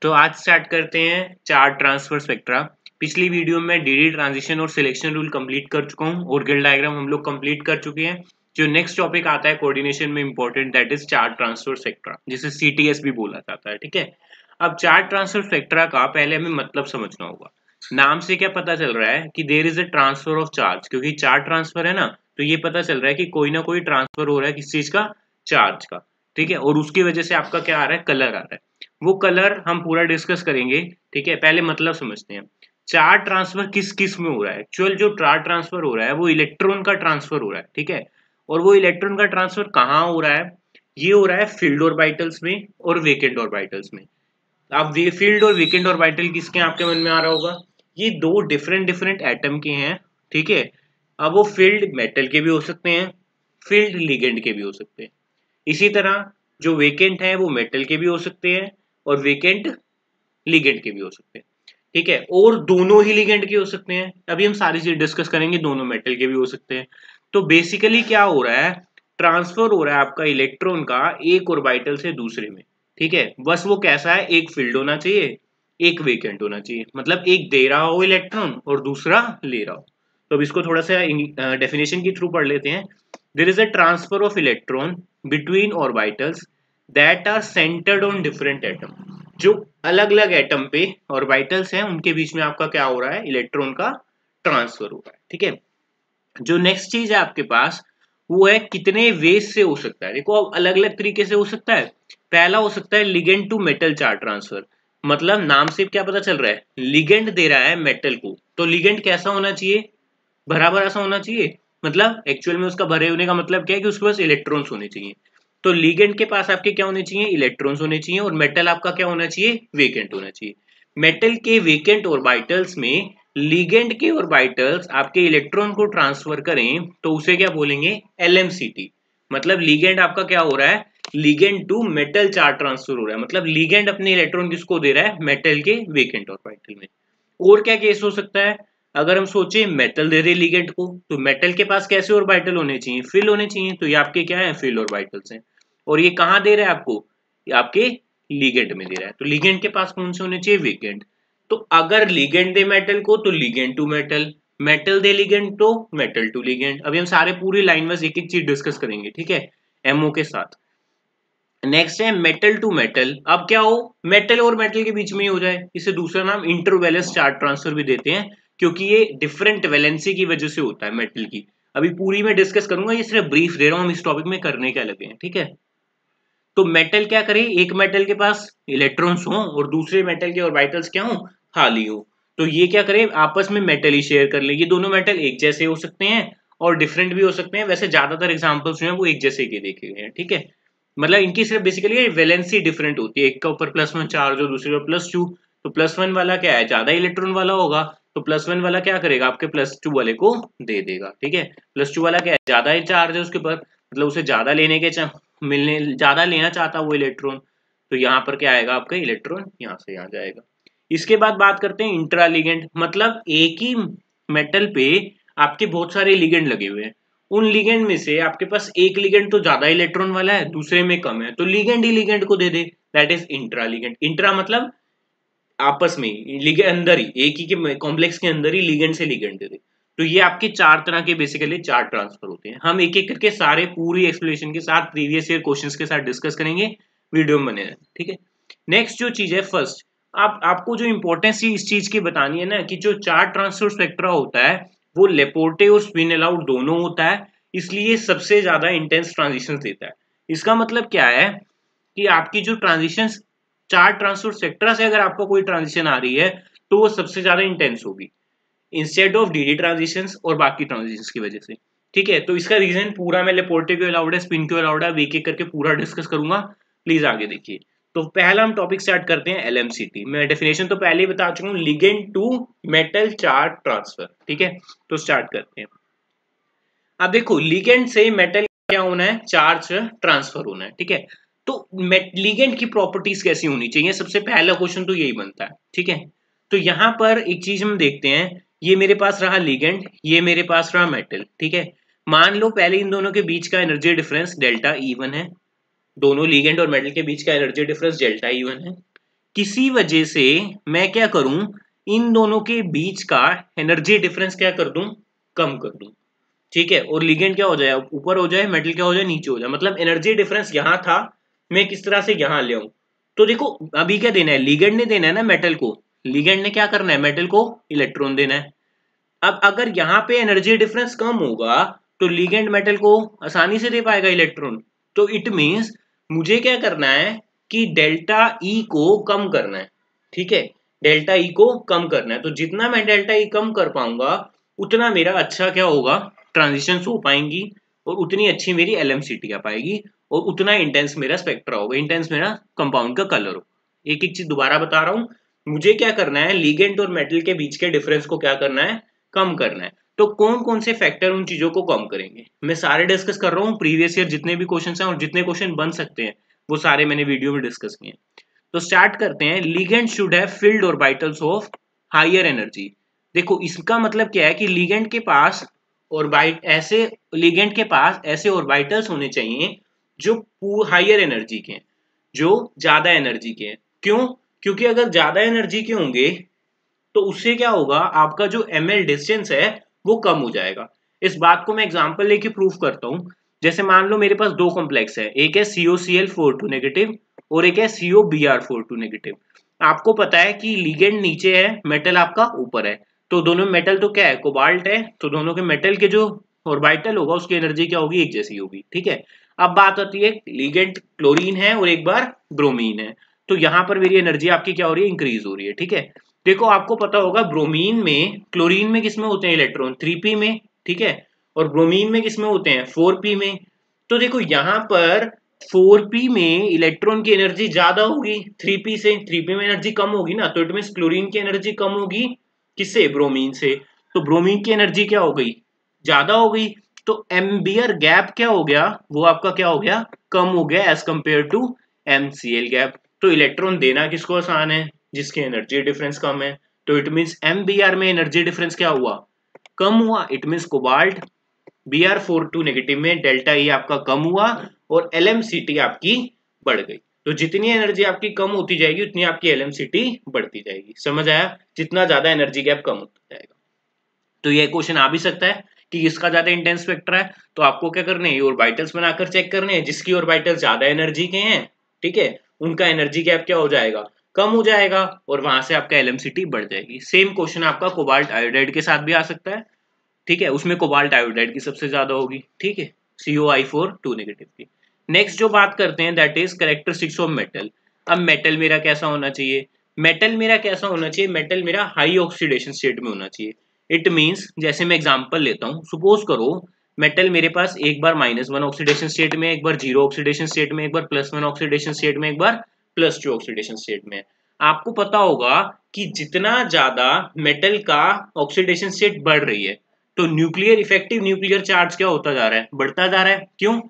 तो आज स्टार्ट करते हैं चार्ज ट्रांसफर स्पेक्ट्रा। पिछली वीडियो में डीडी ट्रांजिशन और सिलेक्शन रूल कंप्लीट कर चुका हूं और गिल डायग्राम हम लोग कंप्लीट कर चुके हैं। जो नेक्स्ट टॉपिक आता है कोऑर्डिनेशन में important, that is charge transfer spectra, जिसे सीटीएस भी बोला जाता है। ठीक है, अब चार्ज ट्रांसफर स्पेक्ट्रा का पहले हमें मतलब समझना होगा। नाम से क्या पता चल रहा है कि there is a transfer of charge, क्योंकि चार्ज ट्रांसफर है ना, तो ये पता चल रहा है कि कोई ना कोई ट्रांसफर हो रहा है किस चीज का, चार्ज का। ठीक है, और उसकी वजह से आपका क्या आ रहा है, कलर आ रहा है। वो कलर हम पूरा डिस्कस करेंगे। ठीक है, पहले मतलब समझते हैं। चार्ज ट्रांसफर किस किस में हो रहा है। एक्चुअल जो चार्ज ट्रांसफर हो रहा है वो इलेक्ट्रॉन का ट्रांसफर हो रहा है। ठीक है, और वो इलेक्ट्रॉन का ट्रांसफर कहाँ हो रहा है, ये हो रहा है फील्ड ऑर्बिटल्स में और वेकेंट ऑर्बिटल्स में। अब फील्ड और वेकेंट ऑर्बिटल किसके आपके मन में आ रहा होगा, ये दो डिफरेंट डिफरेंट एटम के हैं। ठीक है, अब वो फील्ड मेटल के भी हो सकते हैं, फील्ड लिगेंड के भी हो सकते हैं। इसी तरह जो वेकेंट है वो मेटल के भी हो सकते हैं और वेकेंट लिगेंड के भी हो सकते हैं। ठीक है, और दोनों ही लिगेंड के हो सकते हैं। अभी हम सारी चीज डिस्कस करेंगे, दोनों मेटल के भी हो सकते हैं। तो बेसिकली क्या हो रहा है, ट्रांसफर हो रहा है आपका इलेक्ट्रॉन का एक ऑर्बिटल से दूसरे में। ठीक है, बस वो कैसा है, एक फील्ड होना चाहिए, एक वेकेंट होना चाहिए, मतलब एक दे रहा हो इलेक्ट्रॉन और दूसरा ले रहा हो। तो अब इसको थोड़ा सा डेफिनेशन के थ्रू पढ़ लेते हैं। There is a transfer of electron between orbitals that are centred on different atom. जो अलग अलग एटम पे ऑर्बिटल्स हैं उनके बीच में आपका क्या हो रहा है, इलेक्ट्रॉन का ट्रांसफर हो रहा है। ठीक है, जो नेक्स्ट चीज है आपके पास वो है कितने वेज से हो सकता है। देखो अब अलग अलग तरीके से हो सकता है। पहला हो सकता है ligand to metal charge transfer, मतलब नाम से क्या पता चल रहा है, लिगेंड दे रहा है मेटल को, तो लिगेंड कैसा होना चाहिए, भरा भरा सा होना चाहिए। मतलब एक्चुअल में उसका भरे होने का मतलब क्या है कि उसके पास इलेक्ट्रॉन्स होने चाहिए। तो लिगेंड के पास आपके क्या होने चाहिए, इलेक्ट्रॉन्स होने चाहिए, और मेटल आपका क्या होना चाहिए, वेकेंट होना चाहिए। मेटल के वेकेंट ऑर्बिटल्स में लिगेंड के ऑर्बिटल्स आपके इलेक्ट्रॉन को ट्रांसफर करें तो उसे क्या बोलेंगे, एलएमसीटी। मतलब लिगेंड आपका क्या हो रहा है, ligand to metal charge transfer हो रहा है, मतलब लिगेंड अपने इलेक्ट्रॉन किसको दे रहा है, मेटल के वेकेंट ऑर्बिटल में। और क्या केस हो सकता है, अगर हम सोचे मेटल दे रहे लिगेंड को, तो मेटल के पास कैसे ऑर्बिटल होने चाहिए, फिल होने चाहिए, तो ये आपके क्या है, फिल ऑर्बिटल्स हैं। और ये कहाँ दे रहा है आपको, ये आपके लिगेंड में दे रहा है, तो लिगेंड के पास कौन से होने चाहिए, वेकेंट। तो अगर लिगेंड दे मेटल को तो लिगेंड टू मेटल, मेटल दे लिगेंड तो मेटल टू लिगेंड। अभी हम सारे पूरी लाइन वाइज एक एक चीज डिस्कस करेंगे। ठीक है, एमओ के साथ। नेक्स्ट है मेटल टू मेटल। अब क्या हो, मेटल और मेटल के बीच में ही हो जाए, इसे दूसरा नाम इंटरवैलेंस चार्ज ट्रांसफर भी देते हैं, क्योंकि ये डिफरेंट वैलेंसी की वजह से होता है मेटल की। अभी पूरी मैं डिस्कस करूंगा, ये सिर्फ ब्रीफ दे रहा हूं, हम इस टॉपिक में करने क्या लगे हैं। ठीक है, तो मेटल क्या करे, एक मेटल के पास इलेक्ट्रॉन्स हो और दूसरे मेटल के ऑर्बिटल्स क्या हो, खाली हो, तो ये क्या करे, आपस में मेटल ही शेयर कर ले। ये दोनों मेटल एक जैसे हो सकते हैं और डिफरेंट भी हो सकते हैं, वैसे ज्यादातर एग्जांपल्स जो है वो एक जैसे के देखे गए हैं। ठीक है, मतलब इनकी सिर्फ बेसिकली वैलेंसी डिफरेंट होती है, एक का ऊपर +1 चार्ज और दूसरे का +2। तो +1 वाला क्या है, ज्यादा इलेक्ट्रॉन वाला होगा, तो +1 वाला क्या करेगा, आपके +2 वाले को दे देगा। ठीक है, +2 वाला क्या है, ज्यादा ही चार्ज है उसके ऊपर, मतलब उसे ज्यादा लेने के मिलने ज्यादा लेना चाहता वो इलेक्ट्रॉन, तो यहाँ पर क्या आएगा, आपका इलेक्ट्रॉन यहाँ से यहाँ जाएगा। इसके बाद बात करते हैं इंट्रा लिगेंड, मतलब एक ही मेटल पे आपके बहुत सारे लिगेंड लगे हुए हैं, उन लिगेंड में से आपके पास एक लिगेंड तो ज्यादा इलेक्ट्रॉन वाला है, दूसरे में कम है, तो लिगेंड ही लिगेंड को दे दे, that is intra ligand. Intra मतलब आपस में लिगेंड अंदर ही, एक ही के कॉम्प्लेक्स के अंदर ही लिगेंड से लिगेंड दे दे। तो ये आपके चार तरह के बेसिकली चार ट्रांसफर होते हैं। हम एक एक करके सारे पूरी एक्सप्लेनेशन के साथ प्रीवियस ईयर क्वेश्चंस के साथ डिस्कस करेंगे, वीडियो में बने रहें। ठीक है, नेक्स्ट जो चीज है, फर्स्ट आपको जो इंपॉर्टेंस इस चीज की बतानी है ना, कि जो चार ट्रांसफर स्पेक्ट्रा होता है वो लेपोर्टे और स्पिन अलाउड दोनों होता है, इसलिए सबसे ज्यादा इंटेंस ट्रांजिशन देता है। इसका मतलब क्या है कि आपकी जो ट्रांजिशन चार ट्रांसफर स्पेक्ट्रा से अगर आपको कोई ट्रांजिशन आ रही है तो वो सबसे ज्यादा इंटेंस होगी, इंस्टेड ऑफ डीडी ट्रांजिशंस और बाकी ट्रांजिशंस की वजह से। ठीक है, तो इसका रीजन पूरा मैं लेपोर्टे क्यों अलाउड है, स्पिन क्यों अलाउड है, एक एक करके पूरा डिस्कस करूंगा, प्लीज आगे देखिए। तो पहला हम टॉपिक स्टार्ट करते हैं एलएमसीटी। मैं डेफिनेशन तो पहले ही बता चुका हूँ, ligand to metal charge transfer. ठीक है, तो स्टार्ट करते हैं। अब देखो लिगेंड से मेटल क्या होना है, चार्ज ट्रांसफर होना है। ठीक है, तो लिगेंड की प्रॉपर्टीज कैसी होनी चाहिए, सबसे पहला क्वेश्चन तो यही बनता है। ठीक है, तो यहां पर एक चीज हम देखते हैं, ये मेरे पास रहा लिगेंड, ये मेरे पास रहा मेटल। ठीक है, मान लो पहले इन दोनों के बीच का एनर्जी डिफरेंस डेल्टा E1 है, दोनों लिगेंड और मेटल के बीच का एनर्जी डिफरेंस डेल्टा E1 है। किसी वजह से मैं क्या करूं, इन दोनों के बीच का एनर्जी डिफरेंस क्या कर दूं, कम कर दूं, ठीक है। और लिगेंड क्या हो जाए, ऊपर हो जाए, मेटल क्या हो जाए, नीचे हो जाए। मतलब एनर्जी डिफरेंस यहाँ था, मैं किस तरह से यहाँ ले आऊं। तो देखो अभी क्या देना है, लिगेंड ने देना है ना मेटल को, लिगेंड ने क्या करना है, मेटल को इलेक्ट्रॉन देना है। अब अगर यहाँ पे एनर्जी डिफरेंस कम होगा तो लिगेंड मेटल को आसानी से दे पाएगा इलेक्ट्रॉन। तो इट मीन्स मुझे क्या करना है कि डेल्टा ई को कम करना है, ठीक है, डेल्टा ई को कम करना है। तो जितना मैं डेल्टा ई कम कर पाऊंगा उतना मेरा अच्छा क्या होगा, ट्रांजिशन हो पाएंगी, और उतनी अच्छी मेरी एलएमसीटी आ पाएगी, और उतना इंटेंस मेरा स्पेक्ट्रा होगा, इंटेंस मेरा कंपाउंड का कलर हो। एक एक चीज दोबारा बता रहा हूं, मुझे क्या करना है, लिगेंड और मेटल के बीच के डिफरेंस को क्या करना है, कम करना है। तो कौन कौन से फैक्टर उन चीजों को कम करेंगे, मैं सारे डिस्कस कर रहा हूँ, प्रीवियस ईयर जितने भी क्वेश्चन हैं और जितने क्वेश्चन बन सकते हैं वो सारे मैंने वीडियो में डिस्कस किए। तो स्टार्ट करते हैं। Ligand should have filled orbitals of higher energy. देखो इसका मतलब क्या है कि लिगेंड के पास ऑर्बिट ऐसे लिगेंड के पास ऐसे ऑर्बिटल्स होने चाहिए जो हायर एनर्जी के हैं, जो ज्यादा एनर्जी के हैं। क्यों? क्योंकि अगर ज्यादा एनर्जी के होंगे तो उससे क्या होगा, आपका जो ml डिस्टेंस है वो कम हो जाएगा। इस बात को मैं एग्जांपल लेके प्रूफ करता हूँ। जैसे मान लो मेरे पास दो कॉम्प्लेक्स है, एक है COCl42 नेगेटिव और एक है COBr42 नेगेटिव। आपको पता है कि लिगेंड नीचे है, मेटल आपका ऊपर है, तो दोनों मेटल तो क्या है, कोबाल्ट है, तो दोनों के मेटल के जो ऑर्बिटल होगा उसकी एनर्जी क्या होगी, एक जैसी होगी, ठीक है। अब बात आती है, लिगेंड क्लोरीन है और एक बार ब्रोमीन है, तो यहाँ पर मेरी एनर्जी आपकी क्या हो रही है, इंक्रीज हो रही है, ठीक है। देखो आपको पता होगा ब्रोमीन में, क्लोरीन में किसमें होते हैं इलेक्ट्रॉन, 3p में, ठीक है, और ब्रोमीन में किसमें होते हैं, 4p में। तो देखो यहाँ पर 4p में इलेक्ट्रॉन की एनर्जी ज्यादा होगी 3p से, 3p में एनर्जी कम होगी ना, तो इट मीन क्लोरीन की एनर्जी कम होगी किससे, ब्रोमीन से। तो ब्रोमीन की एनर्जी क्या हो गई, ज्यादा हो गई। तो एम्बियर गैप क्या हो गया, वो आपका क्या हो गया, कम हो गया as compare to MCl gap. तो इलेक्ट्रॉन देना किसको आसान है, जिसकी एनर्जी डिफरेंस कम है। तो इट मीन्स MBr में एनर्जी डिफरेंस क्या हुआ, कम हुआ। It means cobalt Br42 negative में डेल्टा ई आपका कम हुआ और LMCT आपकी बढ़ गई। तो जितनी एनर्जी आपकी कम होती जाएगी उतनी आपकी LMCT बढ़ती जाएगी। समझ आया? जितना ज्यादा एनर्जी गैप कम होता जाएगा। तो ये क्वेश्चन आ भी सकता है कि किसका ज्यादा इंटेंस स्पेक्ट्रा है, तो आपको क्या करने हैं, ऑर्बिटल्स बनाकर चेक करने हैं, जिसकी ऑर्बिटल ज्यादा एनर्जी के हैं, ठीक है, उनका एनर्जी गैप क्या हो जाएगा, कम हो जाएगा, और वहां से आपका LMCT बढ़ जाएगी। सेम क्वेश्चन आपका कोबाल्ट आयोडाइड के साथ भी आ सकता है, ठीक है, उसमें कोबाल्ट आयोडाइड की सबसे ज्यादा होगी, ठीक है, COI4 नेगेटिव की। नेक्स्ट जो बात करते हैं that is characteristics of metal. अब मेटल मेरा कैसा होना चाहिए, मेटल मेरा कैसा होना चाहिए, मेटल मेरा हाई ऑक्सीडेशन स्टेट में होना चाहिए। इट मीन्स जैसे मैं एग्जांपल लेता हूँ, सपोज करो मेटल मेरे पास एक बार -1 ऑक्सीडेशन स्टेट में, एक बार 0 ऑक्सीडेशन स्टेट में, एक बार +1 ऑक्सीडेशन स्टेट में, एक बार +2 ऑक्सीडेशन स्टेट में। आपको पता होगा कि जितना ज्यादा मेटल का ऑक्सीडेशन स्टेट बढ़ रही है तो न्यूक्लियर इफेक्टिव न्यूक्लियर चार्ज क्या होता जा रहा है, बढ़ता जा रहा है। क्यों?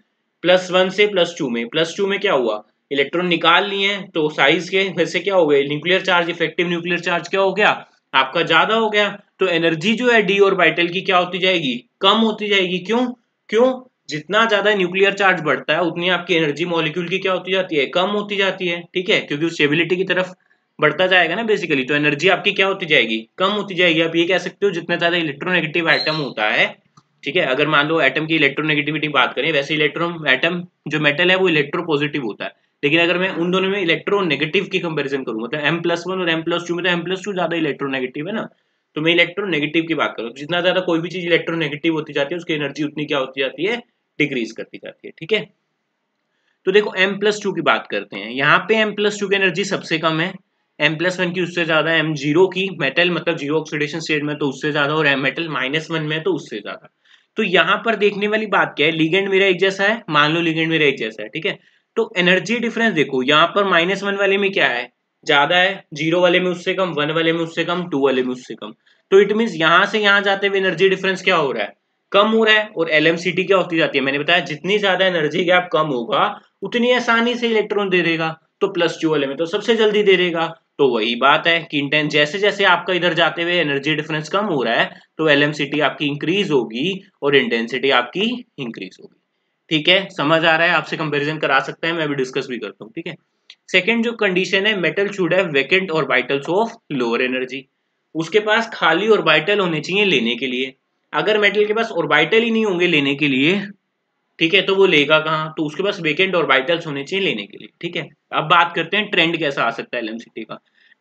+1 से +2 में, +2 में क्या हुआ, इलेक्ट्रॉन निकाल लिए हैं, तो साइज के वैसे क्या हो गए, nuclear charge, effective nuclear charge क्या हो गया, आपका ज्यादा हो गया। तो एनर्जी जो है डी ऑर्बिटल की क्या होती जाएगी, कम होती जाएगी। क्यों? क्यों? जितना ज्यादा न्यूक्लियर चार्ज बढ़ता है उतनी आपकी एनर्जी मॉलिक्यूल की क्या होती जाती है, कम होती जाती है, ठीक है, क्योंकि स्टेबिलिटी की तरफ बढ़ता जाएगा ना बेसिकली, तो एनर्जी आपकी क्या होती जाएगी, कम होती जाएगी। आप ये कह सकते हो जितना ज्यादा इलेक्ट्रोनेगेटिव एटम होता है, ठीक है, अगर मान लो एटम की इलेक्ट्रोनेगेटिविटी बात करें, वैसे इलेक्ट्रॉन एटम जो मेटल है वो इलेक्ट्रोपॉजिटिव होता है, लेकिन अगर मैं उन दोनों में इलेक्ट्रोनेगेटिव की कंपैरिजन करूं, मतलब M+1 और M+2 में, तो M+2 ज्यादा इलेक्ट्रोनेगेटिव है ना, तो मैं इलेक्ट्रोनेगेटिव की बात करूं, जितना ज्यादा कोई भी चीज इलेक्ट्रोनेगेटिव होती जाती है उसकी एनर्जी उतनी क्या होती जाती है, डिक्रीज करती जाती है, ठीक है। तो देखो M+2 की बात करते हैं, यहाँ पे M+2 की एनर्जी सबसे कम है, M+1 की उससे ज्यादा, M0 की, मेटल मतलब 0 ऑक्सीडेशन स्टेट में तो उससे ज्यादा, और मेटल -1 में तो उससे ज्यादा। तो यहाँ पर देखने वाली बात क्या है, लिगेंड मेरा एक जैसा है, मान लो लिगेंड मेरा एक जैसा है, ठीक है, तो एनर्जी डिफरेंस देखो यहाँ पर -1 वाले में क्या है, ज्यादा है, 0 वाले में उससे कम, 1 वाले में उससे कम, 2 वाले में उससे कम। तो इट मीन यहाँ से यहाँ जाते हुए एनर्जी डिफरेंस क्या हो रहा है, कम हो रहा है, और LMCT क्या होती जाती है, मैंने बताया जितनी ज्यादा एनर्जी गैप कम होगा उतनी आसानी से इलेक्ट्रॉन दे देगा, तो +2 वाले में तो सबसे जल्दी दे देगा। तो वही बात है कि इंटेंस जैसे जैसे आपका इधर जाते हुए एनर्जी डिफरेंस कम हो रहा है तो LMCT आपकी इंक्रीज होगी और इंटेंसिटी आपकी इंक्रीज होगी, ठीक है। समझ आ रहा है? आपसे कंपैरिजन करा सकते हैं, मैं भी डिस्कस भी करता हूँ, ठीक है। सेकेंड जो कंडीशन है, metal should have vacant orbitals of lower energy, उसके पास खाली ऑर्बिटल होने चाहिए लेने के लिए। अगर मेटल के पास ऑर्बिटल ही नहीं होंगे लेने के लिए, ठीक है, तो वो लेगा कहाँ, तो उसके पास वेकेंट ऑर्बिटल्स होने चाहिए लेने के लिए, ठीक है। अब बात करते हैं ट्रेंड कैसा आ सकता है एलएमसीटी का।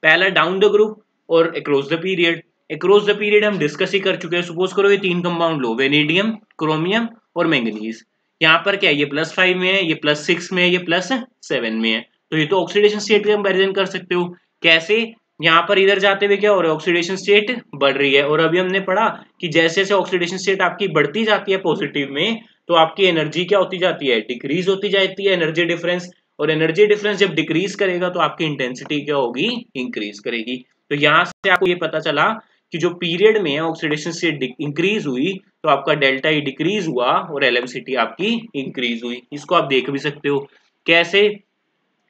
पहला डाउन द ग्रुप और across the period. Across the period हम डिस्कस ही कर चुके हैं। सपोज करो ये 3 कंपाउंड लो, वेनेडियम, क्रोमियम और मैंगनीज। यहाँ पर क्या है, ये +5 में है, ये +6 में है, ये +7 में है। तो ये तो ऑक्सीडेशन स्टेट का कंपेरिजन कर सकते हो। कैसे, यहाँ पर इधर जाते हुए क्या हो रहा है, ऑक्सीडेशन स्टेट बढ़ रही है। और अभी हमने पढ़ा कि जैसे जैसे ऑक्सीडेशन स्टेट आपकी बढ़ती जाती है पॉजिटिव में, तो आपकी एनर्जी क्या होती जाती है, डिक्रीज होती जाती है, एनर्जी डिफरेंस। और एनर्जी डिफरेंस जब डिक्रीज करेगा तो आपकी इंटेंसिटी क्या होगी, इंक्रीज करेगी। तो यहाँ से आपको ये पता चला कि जो पीरियड में ऑक्सीडेशन स्टेट इंक्रीज हुई तो आपका डेल्टा ई डिक्रीज हुआ और एलएमसीटी आपकी इंक्रीज हुई। इसको आप देख भी सकते हो कैसे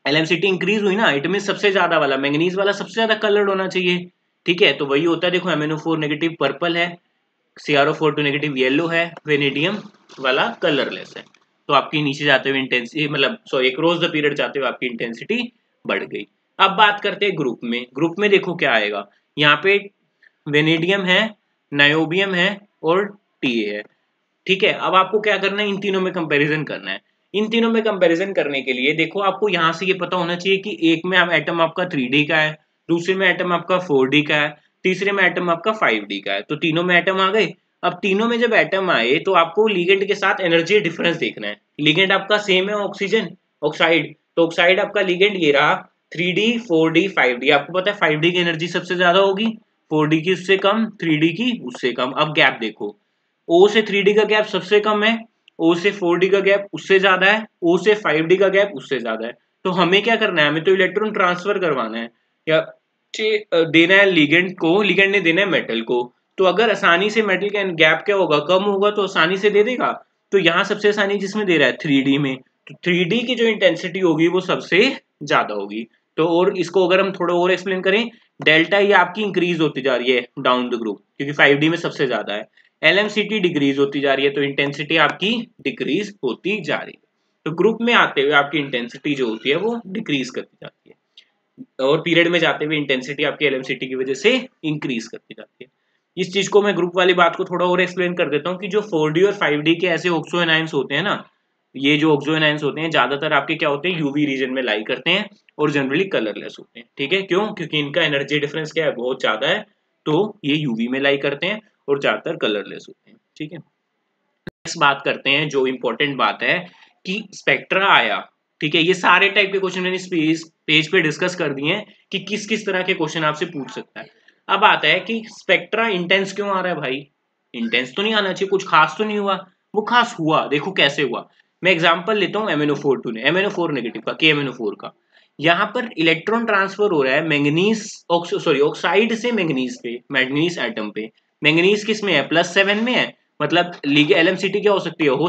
एलएमसीटी इंक्रीज हुई ना, इट मीन सबसे ज्यादा वाला मैंगनीज वाला सबसे ज्यादा कलर्ड होना चाहिए, ठीक है। तो वही होता है, देखो MnO4 नेगेटिव पर्पल है, CrO4 नेगेटिव येलो है, वेनेडियम वाला कलरलेस है। तो आपकी नीचे जाते हुए इंटेंसिटी, मतलब सॉरी क्रॉस द पीरियड जाते हुए आपकी इंटेंसिटी बढ़ गई। अब बात करते हैं ग्रुप में। ग्रुप में देखो क्या आएगा, यहाँ पे वेनेडियम है, नायोबियम है और TA है, ठीक है। अब आपको क्या करना है, इन तीनों में कंपैरिजन करना है। इन तीनों में कंपैरिजन करने के लिए देखो आपको यहाँ से ये पता होना चाहिए कि एक में एटम आपका 3D का है, दूसरे में एटम आपका 4D का है, तीसरे में एटम आपका 5D का है। तो तीनों में एटम आ गए। अब तीनों में जब एटम आए तो आपको लिगेंड के साथ एनर्जी डिफरेंस देखना है। लिगेंड आपका सेम है ऑक्सीजन, ऑक्साइड, तो ऑक्साइड आपका लिगेंड ये रहा 3D 4D 5D। आपको पता है 5D की एनर्जी सबसे ज्यादा होगी, 4D की उससे कम, 3D की उससे कम। अब गैप देखो, O से 3D का गैप सबसे कम है, O से 4D का गैप उससे ज्यादा है, O से 5D का गैप उससे ज्यादा है। तो हमें क्या करना है, हमें तो इलेक्ट्रॉन ट्रांसफर करवाना है या देना है लिगेंड को, लिगेंड ने देना है मेटल को। तो अगर आसानी से मेटल का गैप क्या होगा, कम होगा, तो आसानी से दे देगा। तो यहाँ सबसे आसानी जिसमें दे रहा है 3D में, तो 3D की जो इंटेंसिटी होगी वो सबसे ज्यादा होगी। तो और इसको अगर हम थोड़ा और एक्सप्लेन करें, डेल्टा ये आपकी इंक्रीज होती जा रही है डाउन द ग्रुप, क्योंकि 5D में सबसे ज्यादा है। LMCT डिक्रीज होती जा रही है, तो इंटेंसिटी आपकी डिक्रीज होती जा रही है। तो ग्रुप में आते हुए आपकी इंटेंसिटी जो होती है वो डिक्रीज करती जाती है, और पीरियड में जाते हुए इंटेंसिटी आपकी LMCT की वजह से इंक्रीज करती जाती है। इस चीज को मैं ग्रुप वाली बात को थोड़ा और एक्सप्लेन कर देता हूँ कि जो 4D और 5D के ऐसे ऑक्सो एनायंस होते हैं ना, ये जो ऑक्सो एनायंस होते हैं ज्यादातर आपके क्या होते हैं, यूवी रीजन में लाई करते हैं और जनरली कलरलेस होते हैं, ठीक है। क्यों, क्योंकि इनका एनर्जी डिफरेंस क्या है, बहुत ज्यादा है, तो ये यूवी में लाई करते हैं और ज्यादातर कलरलेस होते हैं, ठीक है। नेक्स्ट बात करते हैं, जो इंपॉर्टेंट बात है कि स्पेक्ट्रा आया, ठीक है। ये सारे टाइप के क्वेश्चन मैंने इस पेज पे डिस्कस कर दिए हैं कि किस किस तरह के क्वेश्चन आपसे पूछ सकता है। अब आता है कि स्पेक्ट्रा इंटेंस क्यों आ रहा है भाई, इंटेंस तो नहीं आना चाहिए, कुछ खास तो नहीं हुआ। वो खास हुआ, देखो कैसे हुआ। मैं एग्जांपल लेता हूँ MnO4 नेगेटिव का, KMnO4 का। यहाँ पर इलेक्ट्रॉन ट्रांसफर हो रहा है मैंगनीज ऑक्साइड से मैंगनीज पे, मैंगनीज एटम पे। मैंगनीज किस में है, +7 में है, मतलब LMCT क्या हो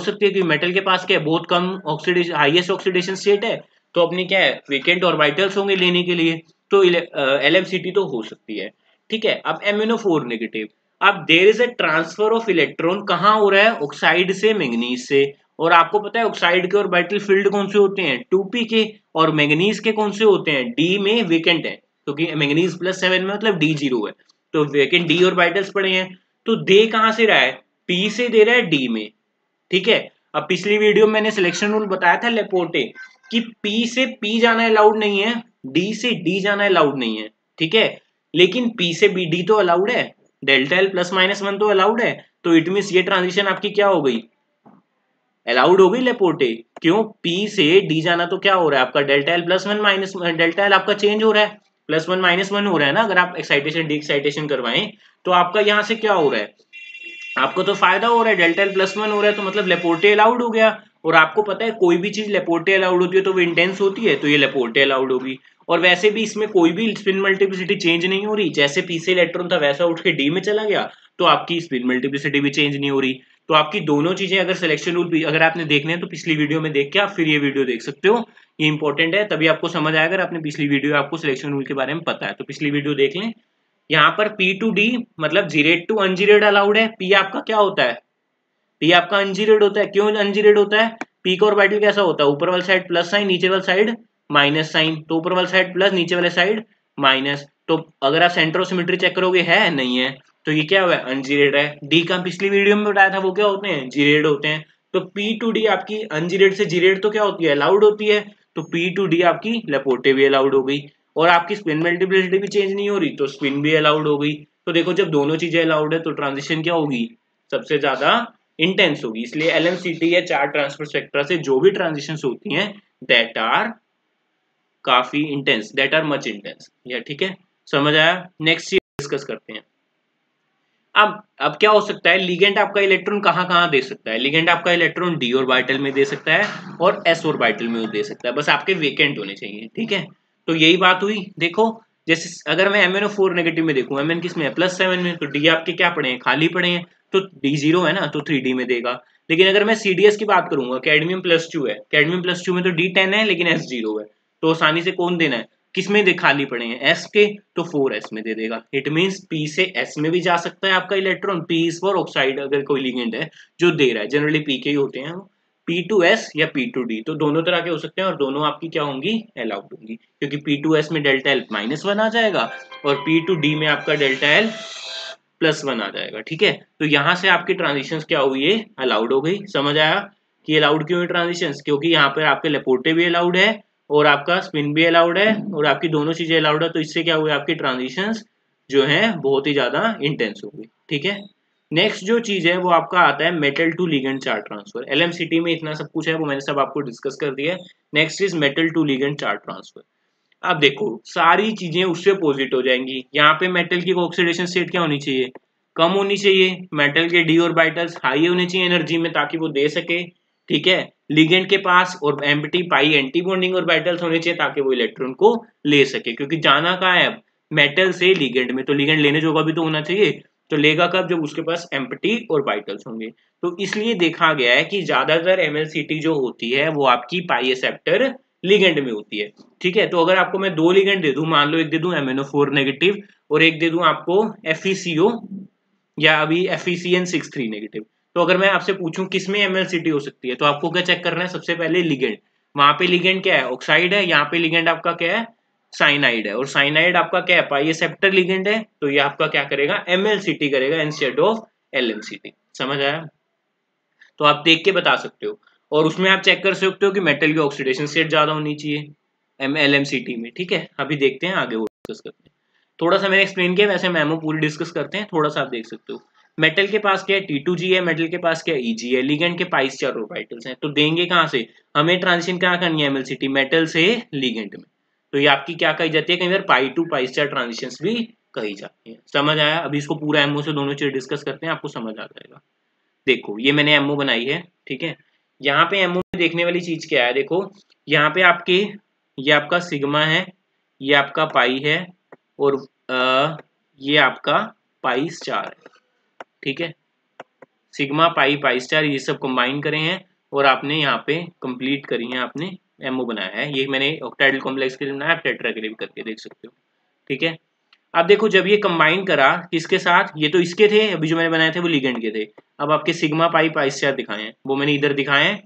सकती है कि मेटल के पास क्या है, बहुत कम ऑक्सीडेशन, हाईएस्ट ऑक्सीडेशन स्टेट है, तो अपनी क्या है, वेकेंट ऑर्बिटल्स होंगे लेने के लिए, तो LMCT तो हो सकती है, ठीक है। अब MnO4 नेगेटिव, अब there is a transfer of electron, कहाँ हो रहा है, ऑक्साइड से मैंगनीज से। और आपको पता है ऑक्साइड के ऑर्बिटल फील्ड कौन से होते हैं, 2p के, और मैंगनीज के कौन से होते हैं, d में वेकेंट है, क्योंकि मैंगनीज +7 में मतलब d 0 है, तो वेकेंट d ऑर्बिटल्स पड़े हैं। तो दे कहां से रहा है, P से दे रहा है D में, ठीक है। अब पिछली वीडियो में मैंने सिलेक्शन रूल बताया था लेपोर्टे कि P से P जाना अलाउड नहीं है, D से D जाना अलाउड नहीं है, ठीक है। लेकिन P से B D तो अलाउड है, डेल्टा L +-1 तो अलाउड है। तो इट मींस ये ट्रांजिशन आपकी क्या हो गई, अलाउड हो गई लेपोर्टे। क्यों, P से D जाना तो क्या हो रहा है आपका, डेल्टा L +1 डेल्टा L आपका चेंज हो रहा है, +1 - 1 हो रहा है ना। अगर आप एक्साइटेशन डी एक्साइटेशन करवाएं तो आपका यहाँ से क्या हो रहा है, आपको तो फायदा हो रहा है, डेल्टा L +1 हो रहा है, तो मतलब लेपोर्टे अलाउड हो गया। और आपको पता है कोई भी चीज लेपोर्टे अलाउड होती है तो वो इंटेंस होती है, तो ये लेपोर्टे अलाउड होगी। और वैसे भी इसमें कोई भी स्पिन मल्टीप्लिसिटी चेंज नहीं हो रही, जैसे P से इलेक्ट्रॉन था वैसा उठ के D में चला गया, तो आपकी स्पिन मल्टीप्लिसिटी भी चेंज नहीं हो रही। तो आपकी दोनों चीजें अगर सिलेक्शन रूल अगर आपने देखने हैं तो पिछली वीडियो में देख के आप फिर ये वीडियो देख सकते हो, ये इंपॉर्टेंट है, तभी आपको समझ आएगा। अगर आपने पिछली वीडियो, आपको सिलेक्शन रूल के बारे में पता है तो पिछली वीडियो देख लें। यहाँ पर P to D मतलब जीरेट टू अनजीरेट अलाउड है। P आपका क्या होता है, P आपका अनजीरेट होता है। क्यों अनजीरेट होता है, P का ऑर्बिटल कैसा होता है, ऊपर वाली साइड प्लस साइन, नीचे वाली साइड माइनस साइन, तो ऊपर वाला साइड प्लस, नीचे वाले साइड माइनस। तो अगर आप सेंटर ऑफ सिमेट्री चेक करोगे है नहीं है, तो ये क्या हुआ है, अनजीरेड है। डी का पिछली वीडियो में बताया था वो क्या होते हैं, जीरेड होते हैं। तो पी टू डी आपकी अनजीरेड से जीरेड तो क्या होती है, अलाउड होती है। तो पी टू डी आपकी लेपोर्टे भी अलाउड हो गई, और आपकी स्पिन मल्टीप्लिसिटी भी चेंज नहीं हो रही, तो स्पिन भी अलाउड हो गई। तो देखो जब दोनों चीजें अलाउड है तो ट्रांजिशन क्या होगी, सबसे ज्यादा इंटेंस होगी। इसलिए एलएमसीटी या चार्ज ट्रांसफर स्पेक्ट्रा से जो भी ट्रांजिशंस होती हैं दैट आर काफी intense, that are much intense. या ठीक है, समझ आया। नेक्स्ट चीज डिस्कस करते हैं। अब क्या हो सकता है, लिगेंड आपका इलेक्ट्रॉन कहाँ कहाँ दे सकता है। लिगेंड आपका इलेक्ट्रॉन डी ऑर्बिटल में दे सकता है और एस ऑर्बिटल में दे सकता है, बस आपके वेकेंट होने चाहिए। ठीक है, तो यही बात हुई। देखो जैसे अगर मैं MnO4 नेगेटिव में देखूं, Mn किस में है, +7 में, तो डी आपके क्या पड़े हैं, खाली पड़े हैं, तो डी 0 है ना, तो 3D में देगा। लेकिन अगर मैं CDS की बात करूंगा, कैडमियम +2 है, कैडमियम +2 में तो डी 10 है लेकिन S 0 है, तो आसानी से कौन देना है, किसमें दे खाली पड़े हैं, S के, तो 4S में दे देगा। इट मींस P से S में भी जा सकता है आपका electron. P is for oxide, अगर कोई लिगेंड है जो दे रहा है, जनरली P के ही होते हैं, P2S या P2D, तो दोनों तरह के हो सकते हैं और दोनों आपकी क्या होंगी, अलाउड होंगी, क्योंकि P2S में डेल्टा L -1 आ जाएगा और P2D में आपका डेल्टा L +1 आ जाएगा। ठीक है, तो यहाँ से आपकी ट्रांजिशंस क्या हुई है, अलाउड हो गई। समझ आया कि अलाउड क्यों है ट्रांजिशंस, क्योंकि यहाँ पर आपके लेपोर्टे भी अलाउड है और आपका स्पिन भी अलाउड है और आपकी दोनों चीजें अलाउड है, तो इससे क्या हुआ, आपकी ट्रांजिशंस जो है बहुत ही ज्यादा इंटेंस हो गई। ठीक है, नेक्स्ट जो चीज है वो आपका आता है metal to ligand charge transfer. LMCT में इतना सब कुछ है वो मैंने सब आपको डिस्कस कर दिया है। Next is metal to ligand charge transfer. अब देखो सारी चीजें उससे अपोजिट हो जाएंगी। यहाँ पे मेटल की ऑक्सीडेशन स्टेट क्या होनी चाहिए, कम होनी चाहिए। मेटल के डी ऑर्बिटल्स हाई होने चाहिए एनर्जी में ताकि वो दे सके। ठीक है, लिगेंड के पास और एम्प्टी पाई एंटी बॉन्डिंग ऑर्बिटल्स होने चाहिए ताकि वो इलेक्ट्रॉन को ले सके, क्योंकि जाना कहाँ है, मेटल से लिगेंड में, तो लिगेंड लेने जोगा भी तो होना चाहिए। तो लेगा कब, जब उसके पास एम्प्टी ऑर्बिटल्स होंगे। तो इसलिए देखा गया है कि ज्यादातर एमएलसीटी जो होती है वो आपकी पाई एक्सेप्टर लिगेंड में होती है। ठीक है, तो अगर आपको मैं 2 लिगेंड दे दूं, मान लो एक दे दूं MnO4 नेगेटिव और एक दे दूं आपको FeCO या अभी FeCN63 नेगेटिव, तो अगर मैं आपसे पूछूं किसमें एमएलसीटी हो सकती है, तो आपको क्या चेक करना है, सबसे पहले लिगेंड। वहां पे लिगेंड क्या है, ऑक्साइड है, यहाँ पे लिगेंड आपका क्या है, साइनाइड है, और साइनाइड आपका क्या है, पाई एक्सेप्टर लिगेंड है, तो ये आपका क्या करेगा, एमएलसीटी करेगा इंस्टेड ऑफ LMCT। समझ आया, तो आप देख के बता सकते हो, और उसमें आप चेक कर सकते हो कि मेटल की ऑक्सीडेशन स्टेट ज्यादा होनी चाहिए LMCT में। ठीक है, अभी देखते हैं आगे, वो डिस्कस करते हैं। थोड़ा सा मैंने एक्सप्लेन किया, वैसे मेमो पूरी डिस्कस करते हैं, थोड़ा सा आप देख सकते हो। मेटल के पास क्या है, T2G है, मेटल के पास क्या है, EG है, लिगेंड के पास 4 ऑर्बिटल्स हैं, तो देंगे कहाँ से, हमें ट्रांजिशन क्या करनी है, एमएलसीटी मेटल से लिगेंड में, तो ये आपकी क्या कही जाती है, कई बार π2 π4 ट्रांजिशंस भी कही जाती है। समझ आया, अभी इसको पूरा एमओ से दोनों चीज डिस्कस करते हैं, आपको समझ आ जाएगा। देखो ये मैंने एमओ बनाई है। ठीक है, यहाँ पे एमओ में देखने वाली चीज क्या है, देखो यहाँ पे आपके ये आपका सिग्मा है, ये आपका पाई है, और ये आपका π4 है। ठीक है, सिग्मा पाई π4 ये सब कंबाइन करे हैं और आपने यहाँ पे कंप्लीट करी है, आपने एमओ बनाया है। ये मैंने ऑक्टाइडल कॉम्प्लेक्स के लिए बनाया, आप टेट्रा के लिए भी करके देख सकते हो। ठीक है, अब देखो जब ये कंबाइन करा किसके साथ, ये तो इसके थे, अभी जो मैंने बनाए थे वो लिगेंड के थे। अब आपके सिग्मा पाई π4 दिखाए हैं, वो मैंने इधर दिखाए हैं।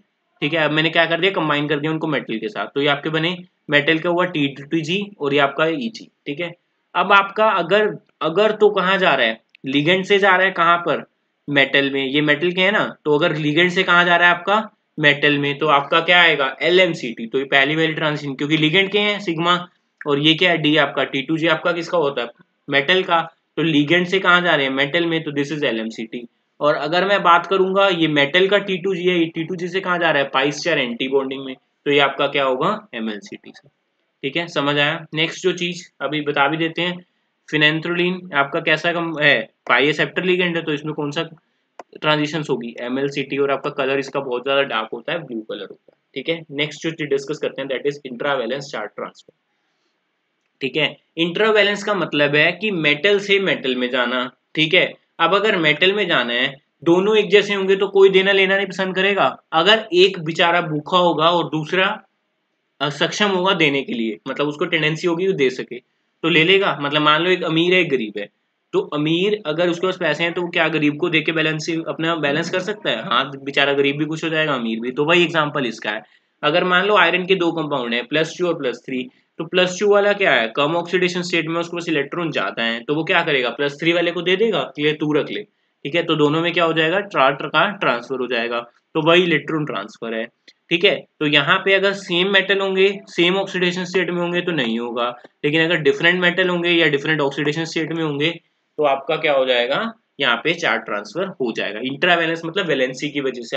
ठीक है, अब मैंने क्या कर दिया, कंबाइन कर दिया उनको मेटल के साथ, तो ये आपके बने मेटल का हुआ T2G और ये आपका EG। ठीक है, अब आपका अगर अगर तो कहाँ जा रहा है, लिगेंड से जा रहा है, कहाँ पर, मेटल में, ये मेटल के है ना, तो अगर लिगेंड से कहाँ जा रहा है आपका, मेटल में, तो आपका क्या आएगा, LMCT। तो ये पहली वाली ट्रांजिशन, क्योंकि लिगेंड के हैं सिग्मा, और ये क्या है डी आपका, T2G आपका किसका होता है, मेटल का, तो लिगेंड से कहाँ जा रहे हैं, मेटल में, तो दिस इज LMCT। और अगर मैं बात करूंगा ये मेटल का T2G है, ये T2G से कहाँ जा रहा है, π4 एंटी बॉन्डिंग में, तो ये आपका क्या होगा, MLCT से। ठीक है, समझ आया। नेक्स्ट जो चीज अभी बता भी देते हैं, फिनेंथ्रोलिन आपका कैसा कम है, पाई एक्सेप्टर लिगेंड है, तो इसमें कौन सा ट्रांजिशन होगी, MLCT, और आपका कलर इसका बहुत ज्यादा डार्क होता है, ब्लू कलर होता है। ठीक है, नेक्स्ट जो डिस्कस करते हैं दैट इज इंट्रावैलेंस चार्ज ट्रांसफर। ठीक है, इंट्रावैलेंस का मतलब है कि मेटल से मेटल में जाना। ठीक है, अब अगर मेटल में जाना है, दोनों एक जैसे होंगे तो कोई देना लेना नहीं पसंद करेगा। अगर एक बेचारा भूखा होगा और दूसरा सक्षम होगा देने के लिए, मतलब उसको टेंडेंसी होगी वो दे सके, तो ले लेगा। मतलब मान लो एक अमीर है एक गरीब है, तो अमीर अगर उसके पास पैसे हैं तो क्या गरीब को देके बैलेंस अपना बैलेंस कर सकता है, हाँ बेचारा गरीब भी खुश हो जाएगा, अमीर भी। तो वही एग्जांपल इसका है, अगर मान लो आयरन के दो कंपाउंड है +2 और +3, तो +2 वाला क्या है, कम ऑक्सीडेशन स्टेट में उसको बस इलेक्ट्रॉन जाता है, तो वो क्या करेगा, +3 वाले को दे देगा, ये तू रख ले, ठीक है। तो दोनों में क्या हो जाएगा, चार्ज का ट्रांसफर हो जाएगा, तो वही इलेक्ट्रॉन ट्रांसफर है, ठीक है। तो यहाँ पे अगर सेम मेटल होंगे, सेम ऑक्सीडेशन स्टेट में होंगे तो नहीं होगा, लेकिन अगर डिफरेंट मेटल होंगे या डिफरेंट ऑक्सीडेशन स्टेट में होंगे तो आपका क्या हो जाएगा, यहाँ पे चार्ज ट्रांसफर हो जाएगा। इंट्रावैलेंस मतलब वैलेंसी की वजह से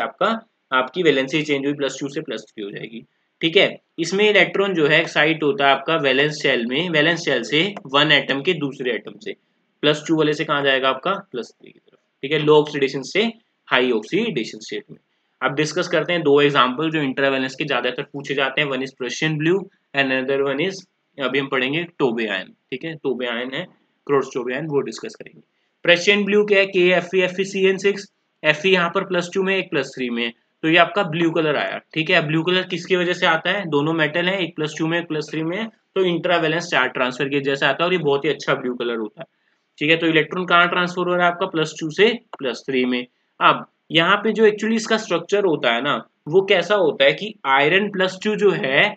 आपकी वैलेंसी चेंज हुई, +2 से +3 हो जाएगी, ठीक है। इसमें इलेक्ट्रॉन जो है एक्साइट होता है आपका वैलेंस शेल में, वैलेंस शेल से वन एटम के दूसरे एटम से, +2 वाले से कहाँ जाएगा आपका +3 की तरफ, ठीक है, लो ऑक्सीडेशन से हाई ऑक्सीडेशन स्टेट में। अब डिस्कस करते हैं दो एग्जांपल जो इंट्रावैलेंस के ज्यादातर पूछे जाते हैं, one is Prussian blue and another one is, अभी हम पढ़ेंगे टोबे आयन, ठीक है, टोबे आयन है, क्रोट्स टोबे आयन, वो डिस्कस करेंगे। प्रशियन ब्लू क्या है, KFeFeCN6, Fe यहाँ पर +2 में, एक +3 में, तो ये आपका ब्लू कलर आया, ठीक है। ब्लू कलर किसकी वजह से आता है, दोनों मेटल है, एक +2 में एक +3 में, तो इंट्रावैलेंस चार्ज ट्रांसफर की वजह से आता है, और ये बहुत ही अच्छा ब्लू कलर होता है, ठीक है। तो इलेक्ट्रॉन कहाँ ट्रांसफर हो रहा है आपका, +2 से +3 में। अब यहाँ पे जो एक्चुअली इसका स्ट्रक्चर होता है ना, वो कैसा होता है कि आयरन +2 जो है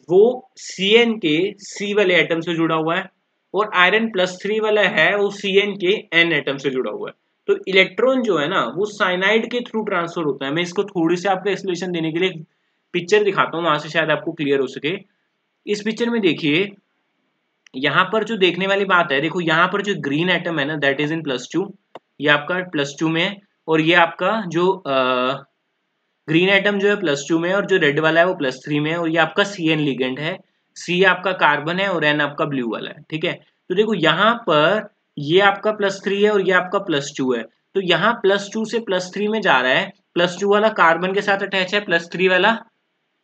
वो Cn के C वाले एटम से जुड़ा हुआ है, और आयरन +3 वाला है वो Cn के N एटम से जुड़ा हुआ है। तो इलेक्ट्रॉन जो है ना वो साइनाइड के थ्रू ट्रांसफर होता है। मैं इसको थोड़ी सी आपको एक्सप्लेनेशन देने के लिए पिक्चर दिखाता हूँ, वहां से शायद आपको क्लियर हो सके। इस पिक्चर में देखिए, यहाँ पर जो देखने वाली बात है, देखो यहाँ पर जो ग्रीन एटम है ना, दैट इज इन +2, ये आपका +2 में है, और ये आपका जो ग्रीन एटम जो है +2 में है, और जो रेड वाला है वो +3 में है, और ये आपका Cn लिगेंड है, C आपका कार्बन है और N आपका ब्लू वाला है, ठीक है। तो देखो यहाँ पर ये आपका +3 है और ये आपका +2 है, तो यहाँ +2 से +3 में जा रहा है, +2 वाला कार्बन के साथ अटैच है, +3 वाला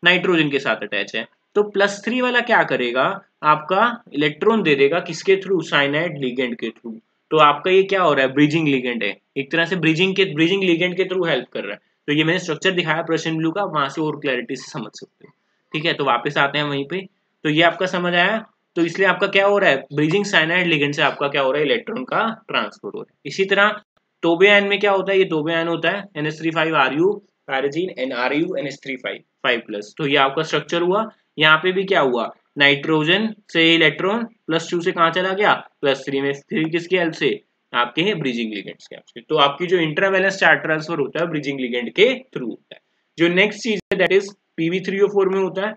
नाइट्रोजन के साथ अटैच है। तो +3 वाला क्या करेगा, आपका इलेक्ट्रॉन दे देगा किसके थ्रू, साइनाइड लिगेंड के थ्रू। तो आपका ये क्या हो रहा है, ब्रिजिंग लिगेंड है, एक तरह से ब्रिजिंग लिगेंड के थ्रू हेल्प कर रहा है। तो ये मैंने स्ट्रक्चर दिखाया प्रशियन ब्लू का, वहां से और क्लैरिटी से समझ सकते हो, ठीक है। तो वापस आते हैं वहीं पे, तो ये आपका समझ आया। तो इसलिए आपका क्या हो रहा है, ब्रिजिंग साइनाइड लिगेंड से आपका क्या हो रहा है, इलेक्ट्रॉन का ट्रांसफर हो रहा है। इसी तरह टोबे आयन में क्या होता है, ये टोबे आयन होता है NH3 5Ru पैराजीन NRu NH3 5+, तो ये आपका स्ट्रक्चर हुआ। यहाँ पे भी क्या हुआ, नाइट्रोजन से इलेक्ट्रॉन +2 से कहाँ चला गया, +3 में, फिर किसकी हेल्प से, आपके ब्रिजिंग लिगेंड्स के हेल्प से। तो आपकी जो इंट्रावैलेंस चार्ज ट्रांसफर होता है ब्रिजिंग लिगेंड के थ्रू होता है। जो नेक्स्ट चीज है दैट इज Pb3O4 में होता है।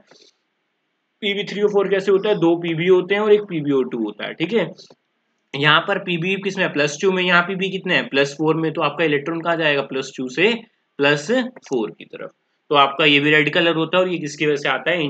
Pb3O4 कैसे होता है, दो Pb होते हैं और एक PbO2 होता है, ठीक है। यहाँ पर Pb किसमें है, +2 में, यहाँ Pb कितने हैं, +4 में, तो आपका इलेक्ट्रॉन कहाँ जाएगा, +2 से +4 की तरफ। तो आपका ये भी रेड कलर होता है, और ये किसकी वजह से आता है,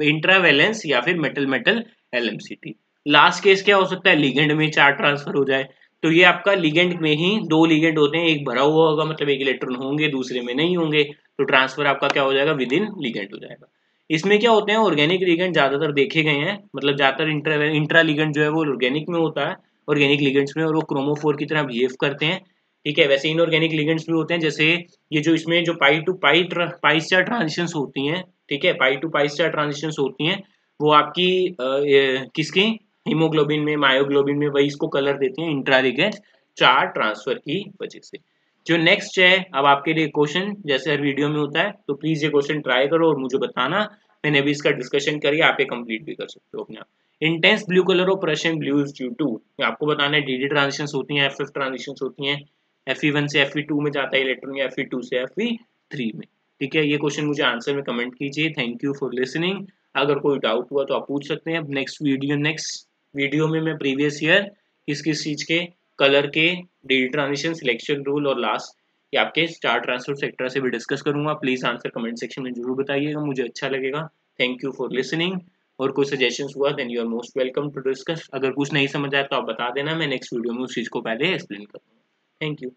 इंट्रावैलेंस या फिर metal metal LMCT। Last case क्या हो सकता है, लिगेंड में चार्ज ट्रांसफर हो जाए। तो ये आपका लिगेंड में ही दो लिगेंड होते हैं, एक भरा हुआ होगा मतलब एक इलेक्ट्रॉन होंगे, दूसरे में नहीं होंगे, तो ट्रांसफर आपका क्या हो जाएगा, विद इन लिगेंड हो जाएगा। इसमें क्या होते हैं, ऑर्गेनिक लिगेंड ज्यादातर देखे गए हैं, मतलब ज्यादातर इंट्रा लिगेंड जो है वो ऑर्गेनिक में होता है, ऑर्गेनिक लिगेंड्स में, और वो क्रोमोफोर की तरह बिहेव करते हैं, ठीक है। वैसे इनऑर्गेनिक लिगेंड्स भी होते हैं, जैसे ये जो इसमें जो पाई टू पाई स्टार ट्रांजिशंस होती हैं, ठीक है, पाई टू पाई स्टार ट्रांजिशंस होती हैं, वो आपकी किसकी, हीमोग्लोबिन में, मायोग्लोबिन में, वही इसको कलर देते हैं इंट्रा लिगेंड चार्ज ट्रांसफर की वजह से। जो नेक्स्ट है, अब आपके लिए क्वेश्चन जैसे हर वीडियो में होता है, तो प्लीज ये क्वेश्चन ट्राई करो और मुझे बताना। मैंने अभी इसका डिस्कशन करी, आप ये कंप्लीट भी कर सकते हो अपने आप। Intense blue colour of Prussian blue is due to, आपको बताना है डी ट्रांजिशंस होती हैं, FF ट्रांजिशंस होती हैं, Fe1 से Fe2 में जाता है इलेक्ट्रॉन, या Fe2 से Fe3 में, ठीक है। ये क्वेश्चन मुझे आंसर में कमेंट कीजिए। Thank you for listening. अगर कोई डाउट हुआ तो आप पूछ सकते हैं। नेक्स्ट वीडियो में मैं प्रीवियस ईयर किस किस चीज के, कलर के, डी ट्रांजिशन, सिलेक्शन रूल, और लास्ट ये आपके स्टार ट्रांसफर सेक्टर से भी डिस्कस करूंगा। प्लीज आंसर कमेंट सेक्शन में जरूर बताइएगा, मुझे अच्छा लगेगा। Thank you for listening. और कोई सजेशंस हुआ then you are most welcome to discuss. अगर कुछ नहीं समझ आया तो आप बता देना, मैं नेक्स्ट वीडियो में उस चीज को पहले एक्सप्लेन करूंगा। Thank you.